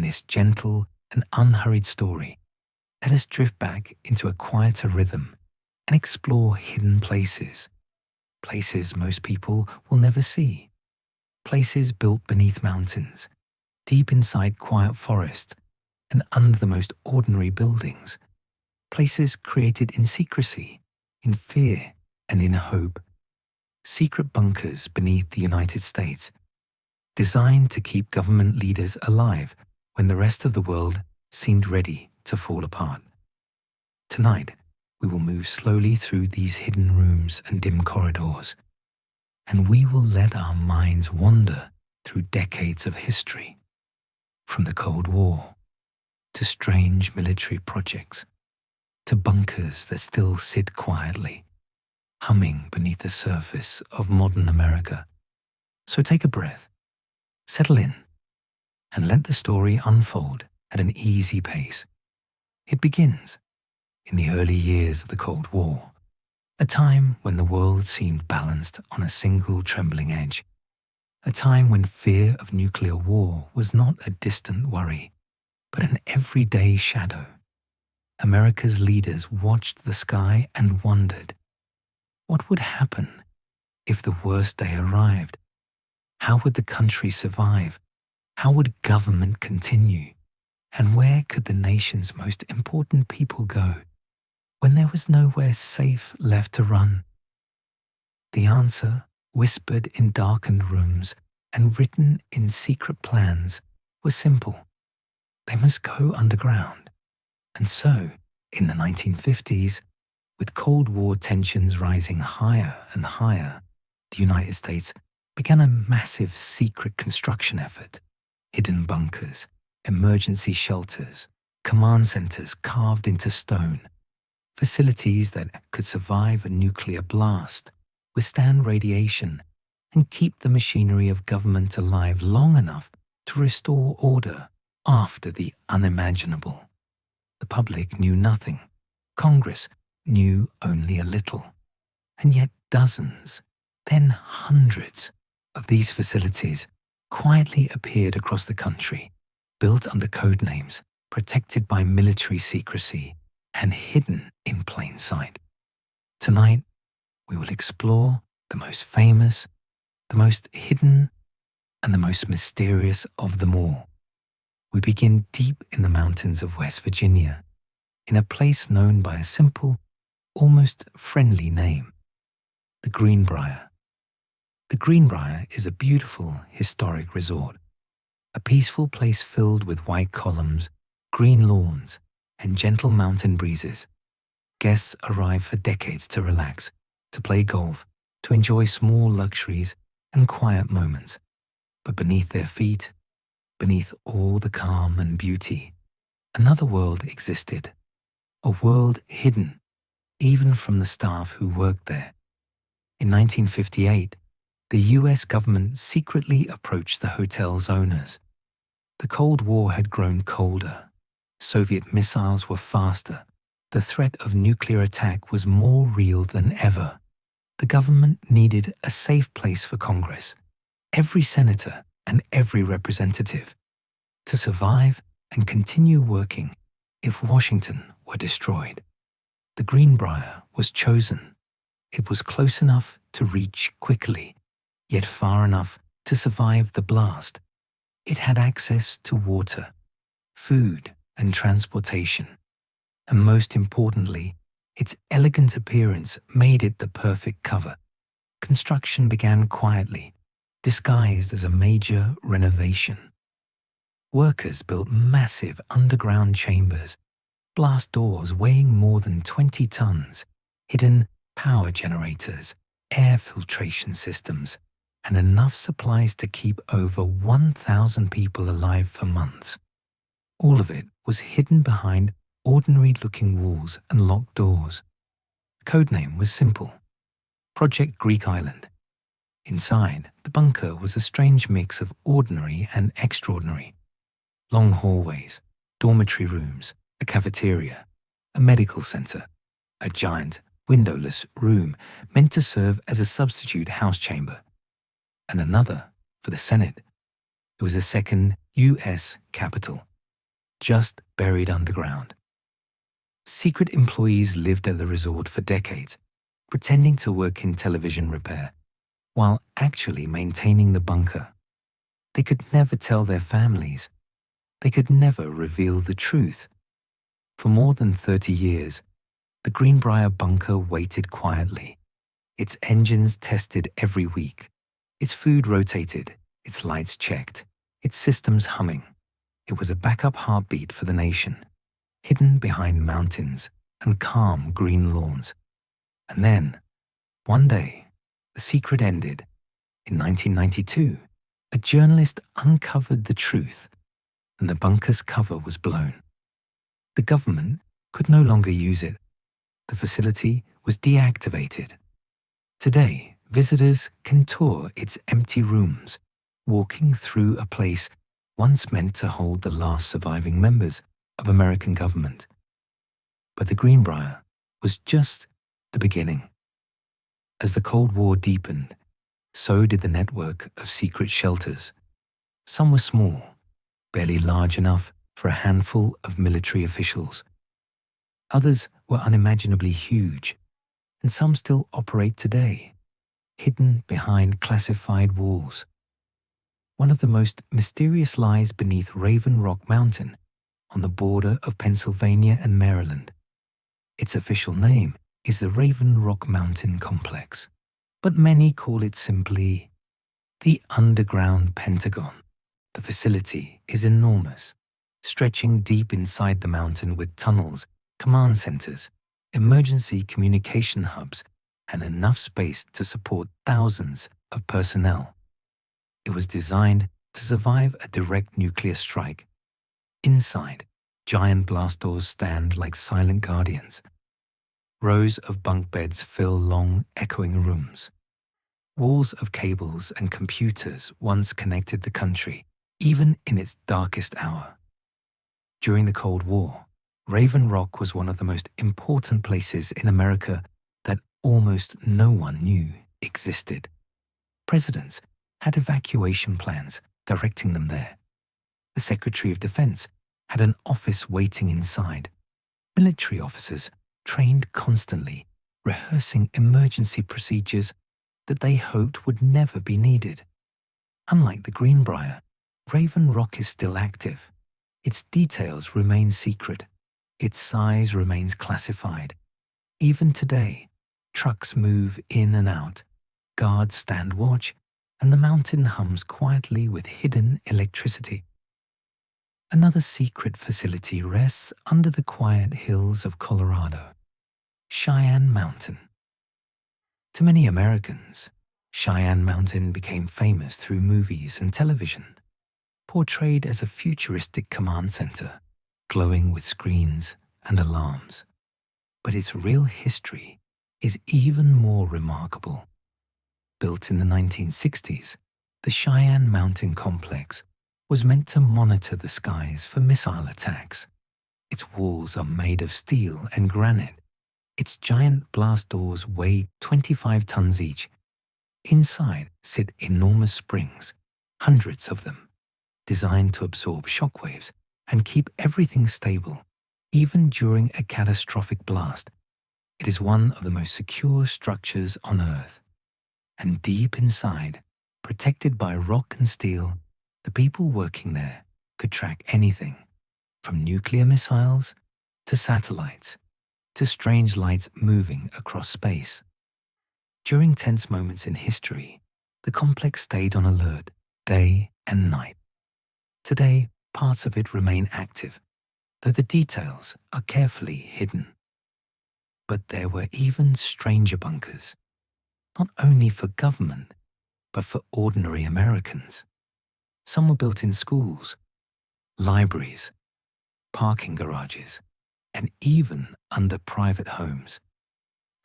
this gentle and unhurried story, let us drift back into a quieter rhythm and explore hidden places. Places most people will never see. Places built beneath mountains, deep inside quiet forests, and under the most ordinary buildings. Places created in secrecy, in fear, and in hope. Secret bunkers beneath the United States, designed to keep government leaders alive when the rest of the world seemed ready to fall apart. Tonight, we will move slowly through these hidden rooms and dim corridors, and we will let our minds wander through decades of history, from the Cold War to strange military projects, to bunkers that still sit quietly, humming beneath the surface of modern America. So take a breath, settle in, and let the story unfold at an easy pace. It begins in the early years of the Cold War, a time when the world seemed balanced on a single trembling edge, a time when fear of nuclear war was not a distant worry, but an everyday shadow. America's leaders watched the sky and wondered, what would happen if the worst day arrived? How would the country survive? How would government continue? And where could the nation's most important people go when there was nowhere safe left to run? The answer, whispered in darkened rooms and written in secret plans, was simple. They must go underground. And so, in the 1950s, with Cold War tensions rising higher and higher, the United States began a massive secret construction effort. Hidden bunkers, emergency shelters, command centers carved into stone, facilities that could survive a nuclear blast, withstand radiation, and keep the machinery of government alive long enough to restore order after the unimaginable. The public knew nothing. Congress knew only a little. And yet dozens, then hundreds of these facilities quietly appeared across the country, built under code names, protected by military secrecy, and hidden in plain sight. Tonight, we will explore the most famous, the most hidden, and the most mysterious of them all. We begin deep in the mountains of West Virginia, in a place known by a simple, almost friendly name, the Greenbrier. The Greenbrier is a beautiful, historic resort, a peaceful place filled with white columns, green lawns, and gentle mountain breezes. Guests arrive for decades to relax, to play golf, to enjoy small luxuries and quiet moments. But beneath their feet, beneath all the calm and beauty, another world existed, a world hidden, even from the staff who worked there. In 1958, the US government secretly approached the hotel's owners. The Cold War had grown colder. Soviet missiles were faster. The threat of nuclear attack was more real than ever. The government needed a safe place for Congress, every senator and every representative, to survive and continue working if Washington were destroyed. The Greenbrier was chosen. It was close enough to reach quickly, yet far enough to survive the blast. It had access to water, food, and transportation. And most importantly, its elegant appearance made it the perfect cover. Construction began quietly, disguised as a major renovation. Workers built massive underground chambers, blast doors weighing more than 20 tons, hidden power generators, air filtration systems, and enough supplies to keep over 1,000 people alive for months. All of it was hidden behind ordinary-looking walls and locked doors. The codename was simple: Project Greek Island. Inside, the bunker was a strange mix of ordinary and extraordinary. Long hallways, dormitory rooms, a cafeteria, a medical center, a giant, windowless room meant to serve as a substitute house chamber, and another for the Senate. It was a second U.S. Capitol, just buried underground. Secret employees lived at the resort for decades, pretending to work in television repair, while actually maintaining the bunker. They could never tell their families. They could never reveal the truth. For more than 30 years, the Greenbrier bunker waited quietly. Its engines tested every week, its food rotated, its lights checked, its systems humming. It was a backup heartbeat for the nation, hidden behind mountains and calm green lawns. And then, one day, the secret ended. In 1992, a journalist uncovered the truth, and the bunker's cover was blown. The government could no longer use it. The facility was deactivated. Today, visitors can tour its empty rooms, walking through a place once meant to hold the last surviving members of American government. But the Greenbrier was just the beginning. As the Cold War deepened, so did the network of secret shelters. Some were small, barely large enough for a handful of military officials. Others were unimaginably huge, and some still operate today, hidden behind classified walls. One of the most mysterious lies beneath Raven Rock Mountain, on the border of Pennsylvania and Maryland. Its official name is the Raven Rock Mountain Complex, but many call it simply the underground Pentagon. The facility is enormous, stretching deep inside the mountain with tunnels, command centers, emergency communication hubs, and enough space to support thousands of personnel. It was designed to survive a direct nuclear strike. Inside, giant blast doors stand like silent guardians. Rows of bunk beds fill long, echoing rooms. Walls of cables and computers once connected the country, even in its darkest hour. During the Cold War, Raven Rock was one of the most important places in America that almost no one knew existed. Presidents had evacuation plans directing them there. The Secretary of Defense had an office waiting inside. Military officers trained constantly, rehearsing emergency procedures that they hoped would never be needed. Unlike the Greenbrier, Raven Rock is still active. Its details remain secret. Its size remains classified. Even today, trucks move in and out, guards stand watch, and the mountain hums quietly with hidden electricity. Another secret facility rests under the quiet hills of Colorado, Cheyenne Mountain. To many Americans, Cheyenne Mountain became famous through movies and television, portrayed as a futuristic command center, glowing with screens and alarms. But its real history is even more remarkable. Built in the 1960s, the Cheyenne Mountain Complex was meant to monitor the skies for missile attacks. Its walls are made of steel and granite. Its giant blast doors weigh 25 tons each. Inside sit enormous springs, hundreds of them, designed to absorb shockwaves and keep everything stable, even during a catastrophic blast. It is one of the most secure structures on Earth. And deep inside, protected by rock and steel, the people working there could track anything, from nuclear missiles to satellites, to strange lights moving across space. During tense moments in history, the complex stayed on alert day and night. Today, parts of it remain active, though the details are carefully hidden. But there were even stranger bunkers, not only for government, but for ordinary Americans. Some were built in schools, libraries, parking garages, and even under private homes.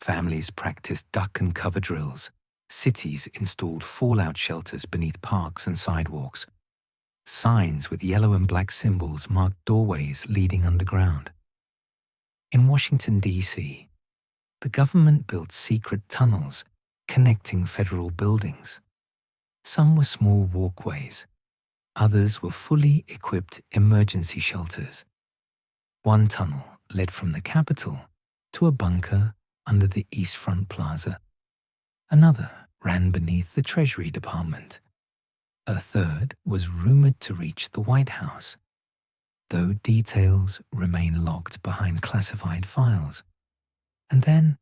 Families practiced duck and cover drills. Cities installed fallout shelters beneath parks and sidewalks. Signs with yellow and black symbols marked doorways leading underground. In Washington, D.C., the government built secret tunnels connecting federal buildings. Some were small walkways. Others were fully equipped emergency shelters. One tunnel led from the capital to a bunker under the East Front Plaza. Another ran beneath the Treasury Department. A third was rumored to reach the White House, though details remain locked behind classified files. And then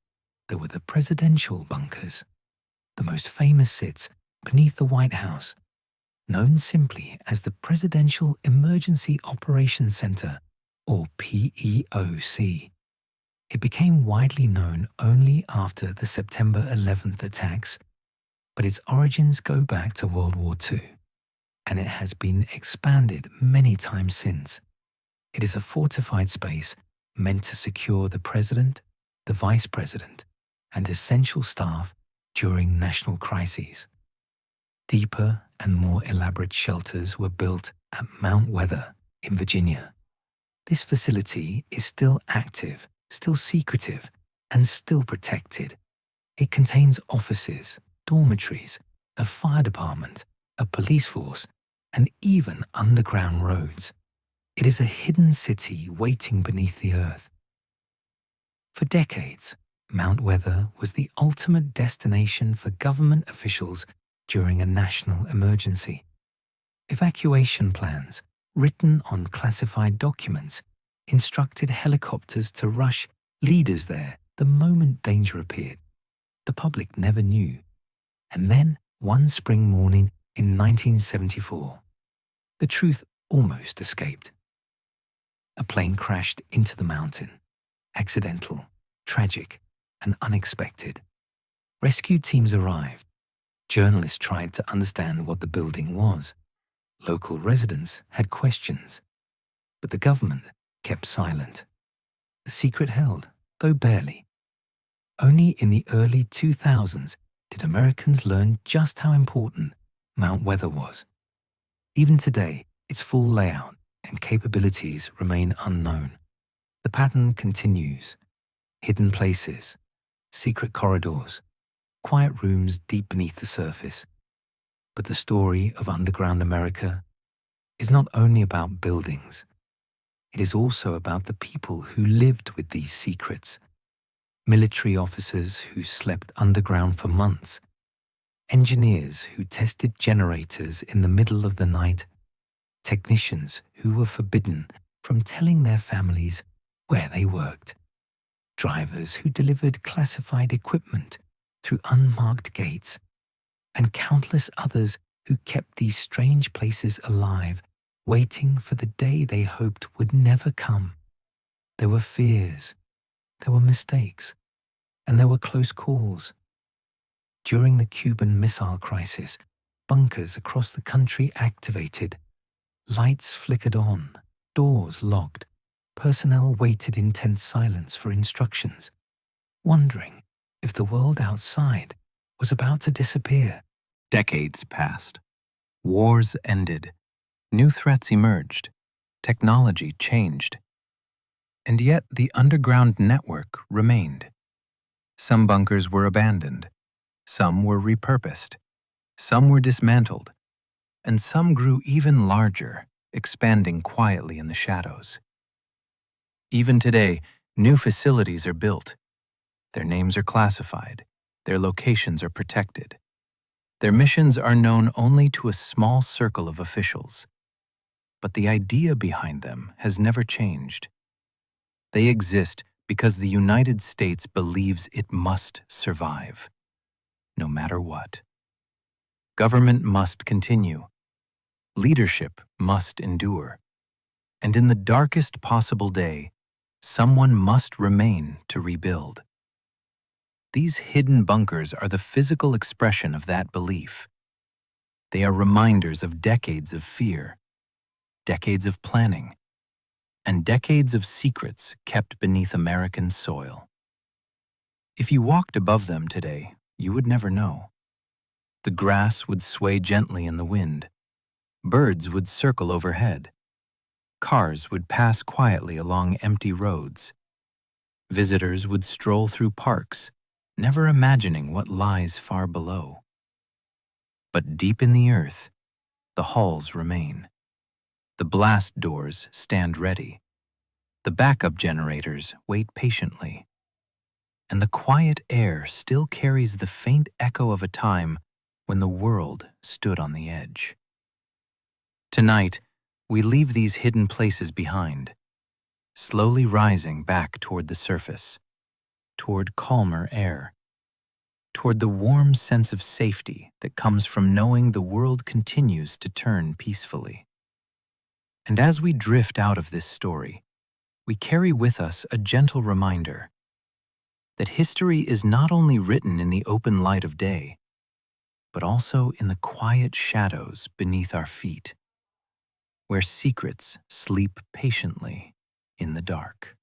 there were the presidential bunkers. The most famous sits beneath the White House, known simply as the Presidential Emergency Operations Center, or PEOC. It became widely known only after the September 11th attacks, but its origins go back to World War II, and it has been expanded many times since. It is a fortified space meant to secure the president, the vice president, and essential staff during national crises. Deeper and more elaborate shelters were built at Mount Weather in Virginia. This facility is still active, still secretive, and still protected. It contains offices, dormitories, a fire department, a police force, and even underground roads. It is a hidden city waiting beneath the earth. For decades, Mount Weather was the ultimate destination for government officials during a national emergency. Evacuation plans, written on classified documents, instructed helicopters to rush leaders there the moment danger appeared. The public never knew. And then, one spring morning in 1974, the truth almost escaped. A plane crashed into the mountain. Accidental, tragic, and unexpected. Rescue teams arrived. Journalists tried to understand what the building was. Local residents had questions. But the government kept silent. The secret held, though barely. Only in the early 2000s did Americans learn just how important Mount Weather was. Even today, its full layout and capabilities remain unknown. The pattern continues. Hidden places, secret corridors, quiet rooms deep beneath the surface. But the story of underground America is not only about buildings. It is also about the people who lived with these secrets. Military officers who slept underground for months. Engineers who tested generators in the middle of the night. Technicians who were forbidden from telling their families where they worked. Drivers who delivered classified equipment through unmarked gates, and countless others who kept these strange places alive, waiting for the day they hoped would never come. There were fears, there were mistakes, and there were close calls. During the Cuban Missile Crisis, bunkers across the country activated. Lights flickered on, doors locked. Personnel waited in tense silence for instructions, wondering if the world outside was about to disappear. Decades passed. Wars ended. New threats emerged. Technology changed. And yet the underground network remained. Some bunkers were abandoned. Some were repurposed. Some were dismantled. And some grew even larger, expanding quietly in the shadows. Even today, new facilities are built. Their names are classified. Their locations are protected. Their missions are known only to a small circle of officials. But the idea behind them has never changed. They exist because the United States believes it must survive, no matter what. Government must continue. Leadership must endure. And in the darkest possible day, someone must remain to rebuild. These hidden bunkers are the physical expression of that belief. They are reminders of decades of fear, decades of planning, and decades of secrets kept beneath American soil. If you walked above them today, you would never know. The grass would sway gently in the wind. Birds would circle overhead. Cars would pass quietly along empty roads. Visitors would stroll through parks, never imagining what lies far below. But deep in the earth, the halls remain. The blast doors stand ready. The backup generators wait patiently, and the quiet air still carries the faint echo of a time when the world stood on the edge. Tonight, we leave these hidden places behind, slowly rising back toward the surface, toward calmer air, toward the warm sense of safety that comes from knowing the world continues to turn peacefully. And as we drift out of this story, we carry with us a gentle reminder that history is not only written in the open light of day, but also in the quiet shadows beneath our feet, where secrets sleep patiently in the dark.